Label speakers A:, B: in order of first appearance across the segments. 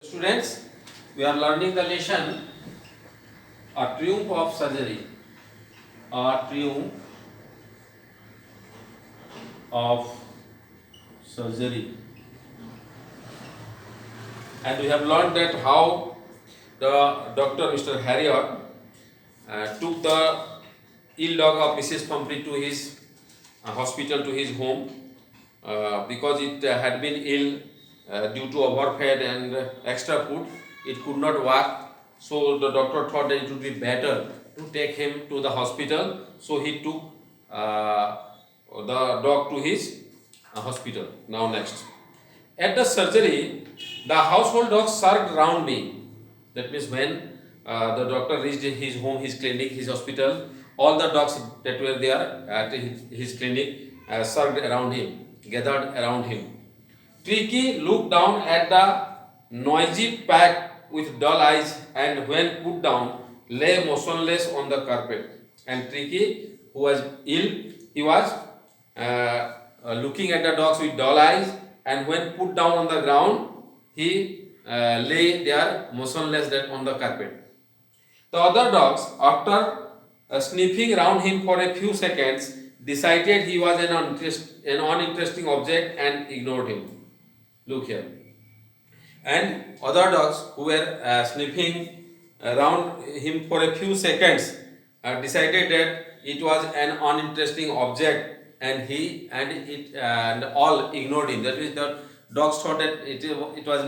A: Students, we are learning the lesson A Triumph of Surgery. A Triumph of Surgery. And we have learned that how the doctor Mr. Harriot took the ill dog of Mrs. Pumphrey to his hospital, to his home, because it had been ill due to overfed and extra food. It could not walk, so the doctor thought that it would be better to take him to the hospital. So he took the dog to his hospital. Now next, at the surgery, the household dogs circled round me. That means when the doctor reached his home, his clinic, his hospital, all the dogs that were there at his clinic circled around him, gathered around him. Tricky looked down at the noisy pack with dull eyes, and when put down, lay motionless on the carpet. And Tricky, who was ill, he was looking at the dogs with dull eyes, and when put down on the ground, he lay there motionless on the carpet. The other dogs, after sniffing around him for a few seconds, decided he was an uninteresting object and ignored him. Look here. And other dogs who were sniffing around him for a few seconds decided that it was an uninteresting object, and and all ignored him. That means the dogs thought that it was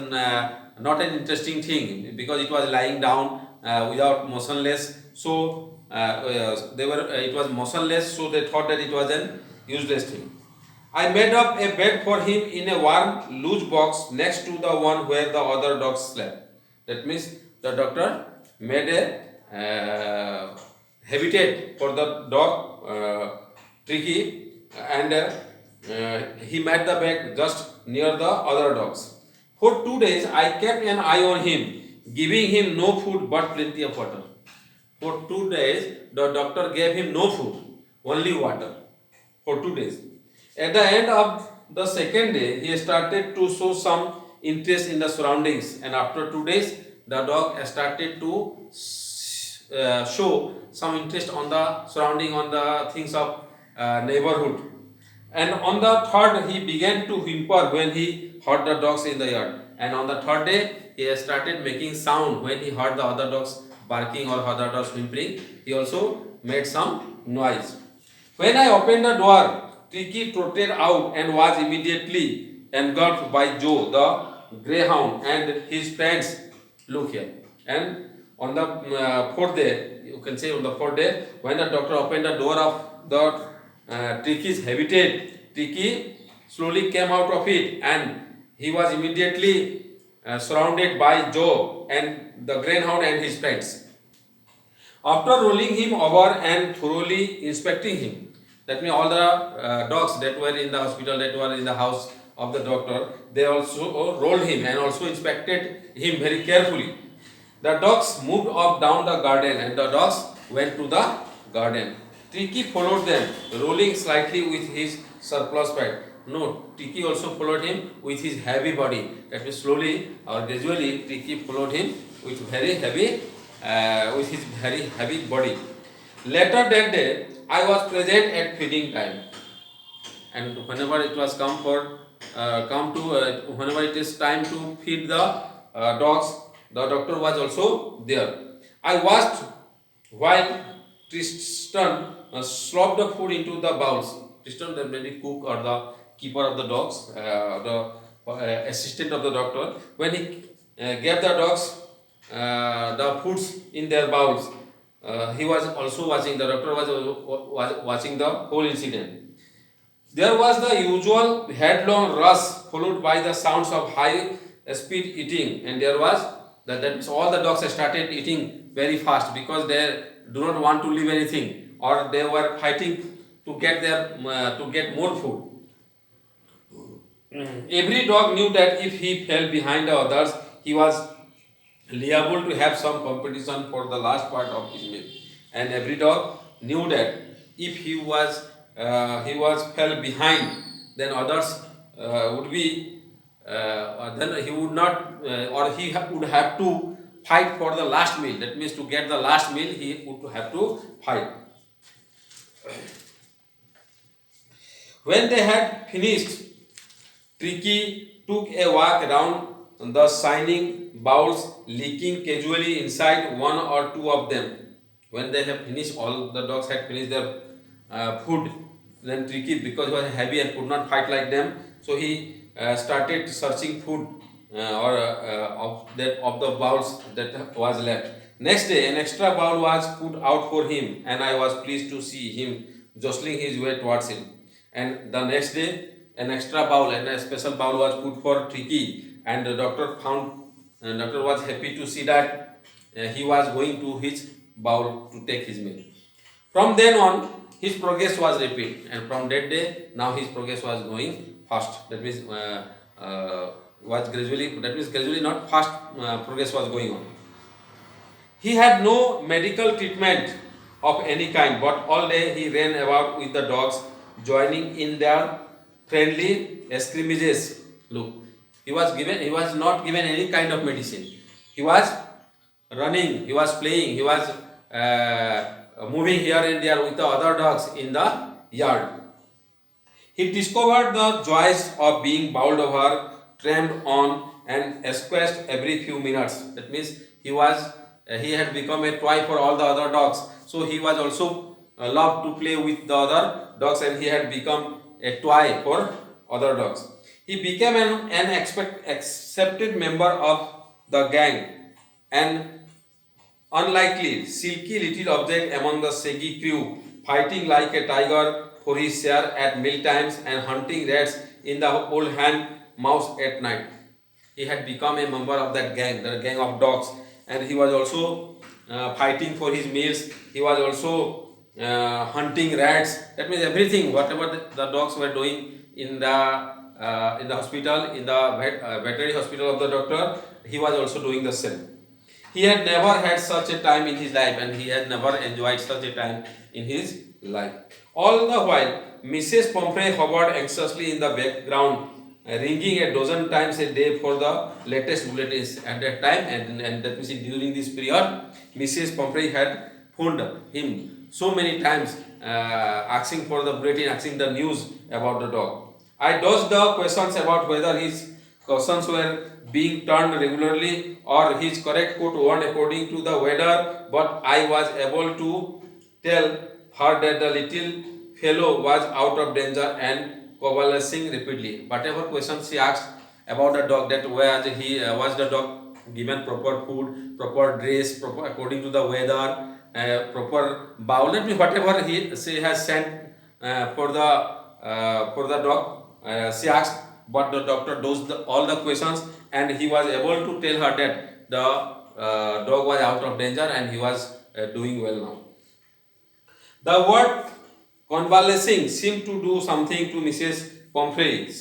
A: not an interesting thing because it was lying down without motionless. So it was motionless, so they thought that it was an useless thing. I made up a bed for him in a warm, loose box next to the one where the other dogs slept. That means the doctor made a habitat for the dog Tricky, and he made the bed just near the other dogs. For 2 days, I kept an eye on him, giving him no food but plenty of water. For 2 days, the doctor gave him no food, only water. For 2 days. At the end of the second day, he started to show some interest in the surroundings, and after 2 days, the dog started to show some interest on the surrounding, on the things of neighborhood. And on the third, he began to whimper when he heard the dogs in the yard. And on the third day, he started making sound when he heard the other dogs barking or other dogs whimpering. He also made some noise. When I opened the door, Tricky trotted out and was immediately engulfed by Joe, the greyhound, and his friends. Look here. And on the fourth day, you can say on the fourth day, when the doctor opened the door of the Tricky's habitat, Tricky slowly came out of it, and he was immediately surrounded by Joe and the greyhound and his friends. After rolling him over and thoroughly inspecting him, that means all the dogs that were in the hospital, that were in the house of the doctor, they also rolled him and also inspected him very carefully. The dogs moved up down the garden, and the dogs went to the garden. Tricky followed them, rolling slightly with his surplus fat. No, Tricky also followed him with his heavy body. That means slowly or gradually, Tricky followed him with his very heavy body. Later that day, I was present at feeding time, and whenever it was whenever it is time to feed the dogs, the doctor was also there. I watched while Tristan slopped the food into the bowls. Tristan, the maybe cook or the keeper of the dogs, the assistant of the doctor, when he gave the dogs the foods in their bowls, he was also watching. The doctor was watching the whole incident. There was the usual headlong rush followed by the sounds of high speed eating, and there was that means all the dogs started eating very fast because they do not want to leave anything, or they were fighting to get more food. Every dog knew that if he fell behind the others, he was liable to have some competition for the last part of his meal. And every dog knew that if he was fell behind, then others would be then he would not, or he would have to fight for the last meal. That means to get the last meal, he would have to fight. When they had finished, Tricky took a walk around the shining bowls, licking casually inside one or two of them. When they have finished, all the dogs had finished their food. Then Tricky, because he was heavy and could not fight like them, so he started searching food of the bowls that was left. Next day, an extra bowl was put out for him, and I was pleased to see him jostling his way towards him. And the next day, an extra bowl and a special bowl was put for Tricky, and the doctor was happy to see that he was going to his bowl to take his meal. From then on, his progress was rapid, and from that day, now his progress was going fast. That means was gradually. That means gradually, not fast. Progress was going on. He had no medical treatment of any kind, but all day he ran about with the dogs, joining in their friendly scrimmages. Look, he was not given any kind of medicine. He was running, he was playing, he was moving here and there with the other dogs in the yard. He discovered the joys of being bowled over, tramped on, and squashed every few minutes. That means he had become a toy for all the other dogs. So he was also loved to play with the other dogs, and he had become a toy for other dogs. He became an accepted member of the gang, an unlikely, silky little object among the shaggy crew, fighting like a tiger for his share at meal times and hunting rats in the old hand mouse at night. He had become a member of that gang, the gang of dogs, and he was also fighting for his meals. He was also hunting rats. That means everything, whatever the dogs were doing in the hospital, in the veterinary hospital of the doctor, he was also doing the same. He had never had such a time in his life, and he had never enjoyed such a time in his life. All the while, Mrs. Pomfrey hovered anxiously in the background, ringing a dozen times a day for the latest bulletins. At that time, and that means during this period, Mrs. Pomfrey had phoned him so many times, asking for the bulletin, asking the news about the dog. I dodged the questions about whether his questions were being turned regularly or his correct coat worn according to the weather, but I was able to tell her that the little fellow was out of danger and convalescing rapidly. Whatever questions she asked about the dog, that was the dog given proper food, proper dress, proper according to the weather, proper bowl. Let me whatever she has sent for the dog, she asked, but the doctor does all the questions, and he was able to tell her that the dog was out of danger and he was doing well now. The word convalescing seemed to do something to Mrs. Pomfrey.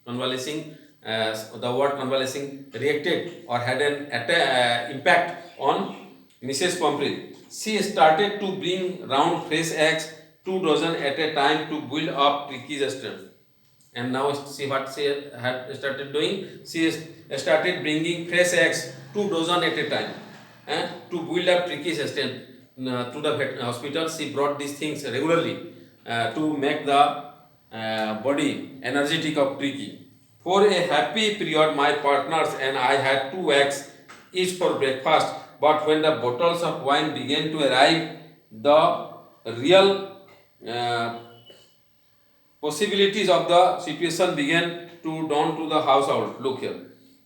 A: Convalescing, the word convalescing reacted or had an impact on Mrs. Pomfrey. She started to bring round fresh eggs, 2 dozen at a time, to build up Tricky's strength. And now see what she had started doing. She started bringing fresh eggs, 2 dozen at a time, to build up Tricky's strength. To the hospital, she brought these things regularly to make the body energetic of Tricky. For a happy period, my partners and I had 2 eggs each for breakfast. But when the bottles of wine began to arrive, the real possibilities of the situation began to dawn to the household. Look here.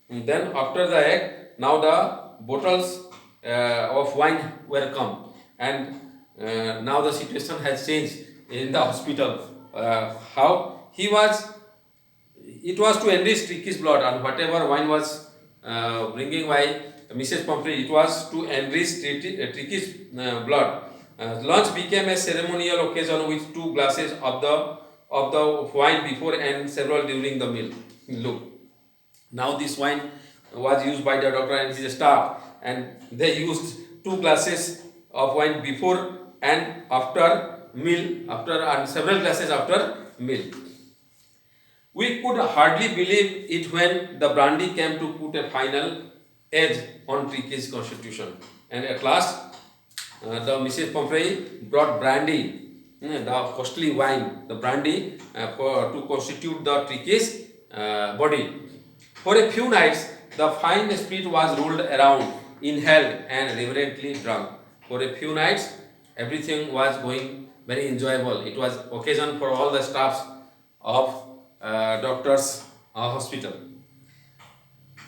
A: And then after the egg, now the bottles of wine were come, and now the situation has changed in the hospital. How he was? It was to enrich Tricky's blood, and whatever wine was bringing by Mrs. Pomfrey, it was to enrich Tricky's blood. Lunch became a ceremonial occasion with 2 glasses of the wine before and several during the meal. Look, now this wine was used by the doctor and his staff, and they used 2 glasses of wine before and after meal, and several glasses after meal. We could hardly believe it when the brandy came to put a final edge on Tricky's constitution. And at last, the Mrs. Pomfrey brought brandy, the costly wine, the brandy to constitute the Tricky's body. For a few nights, the fine spirit was rolled around, inhaled, and reverently drunk. For a few nights, everything was going very enjoyable. It was occasion for all the staffs of doctor's hospital.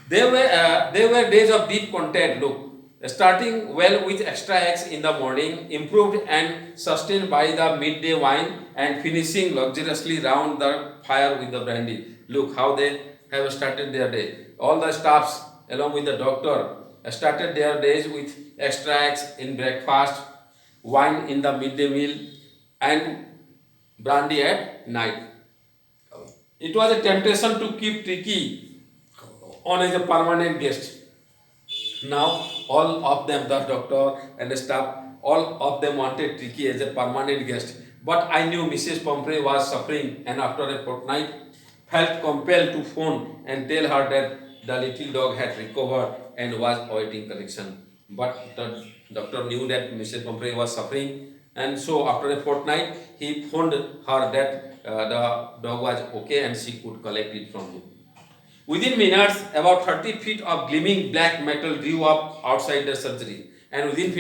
A: They were days of deep content. Look, starting well with extra eggs in the morning, improved and sustained by the midday wine, and finishing luxuriously round the fire with the brandy. Look how they have started their day. All the staffs, along with the doctor, started their days with extra eggs in breakfast, wine in the midday meal, and brandy at night. It was a temptation to keep Tricky on as a permanent guest. Now, all of them, the doctor and the staff, all of them wanted Tricky as a permanent guest. But I knew Mrs. Pomfrey was suffering, and after a fortnight, felt compelled to phone and tell her that the little dog had recovered and was awaiting collection. But the doctor knew that Mrs. Pomfrey was suffering, and so after a fortnight, he phoned her that the dog was okay and she could collect it from him. Within minutes, about 30 feet of gleaming black metal drew up outside the surgery. And within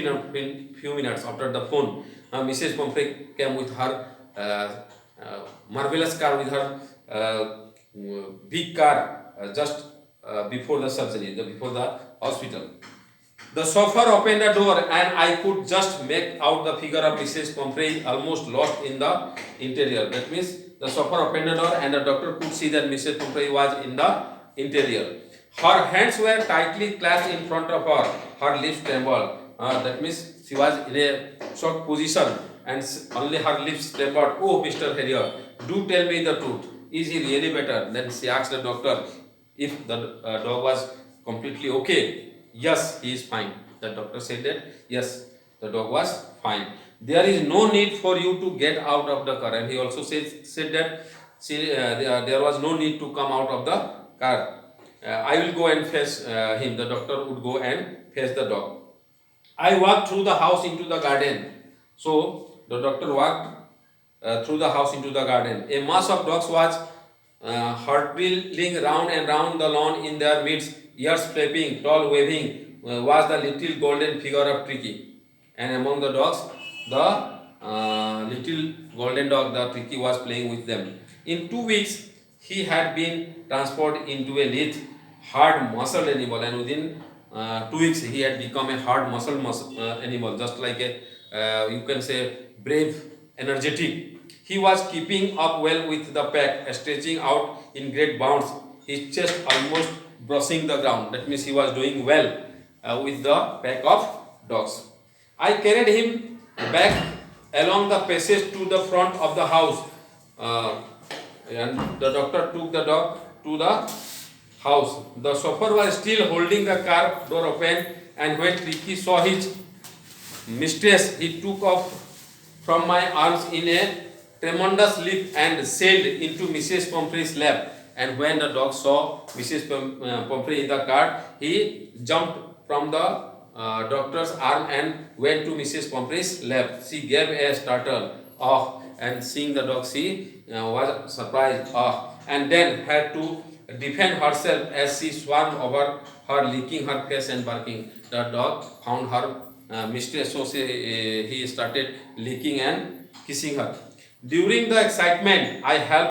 A: few minutes after the phone, Mrs. Pomfrey came with her marvelous car, with her big car, just before the surgery, before the hospital. The chauffeur opened the door, and I could just make out the figure of Mrs. Pomfrey almost lost in the interior. That means the chauffeur opened the door, and the doctor could see that Mrs. Pomfrey was in the interior. Her hands were tightly clasped in front of her. Her lips trembled. That means she was in a shocked position, and only her lips trembled. Oh, Mr. Harrier, do tell me the truth. Is he really better? Then she asked the doctor if the dog was completely okay. Yes, he is fine. The doctor said that yes, the dog was fine. There is no need for you to get out of the car. And he also said that there was no need to come out of the car. I will go and fetch him. The doctor would go and fetch the dog. I walked through the house into the garden. So the doctor walked through the house into the garden. A mass of dogs was hurtling round and round the lawn in their midst, ears flapping, tail waving, was the little golden figure of Tricky. And among the dogs, the little golden dog, the Tricky, was playing with them. In 2 weeks, he had been transformed into a lithe, hard muscle animal, and within 2 weeks he had become a hard muscle animal, just like a you can say brave, energetic. He was keeping up well with the pack, stretching out in great bounds, his chest almost brushing the ground. That means he was doing well with the pack of dogs. I carried him back along the passage to the front of the house, and the doctor took the dog to the house. The chauffeur was still holding the car door open, and when Tricky saw his mistress, he took off from my arms in a tremendous leap and sailed into Mrs. Pomfrey's lap. And when the dog saw Mrs. Pomfrey in the car, he jumped from the doctor's arm and went to Mrs. Pomfrey's lap. She gave a startle, and seeing the dog, she was surprised, and then had to defend herself as she swarmed over her, licking her face and barking. The dog found her mistress, so he started licking and kissing her. During the excitement, I helped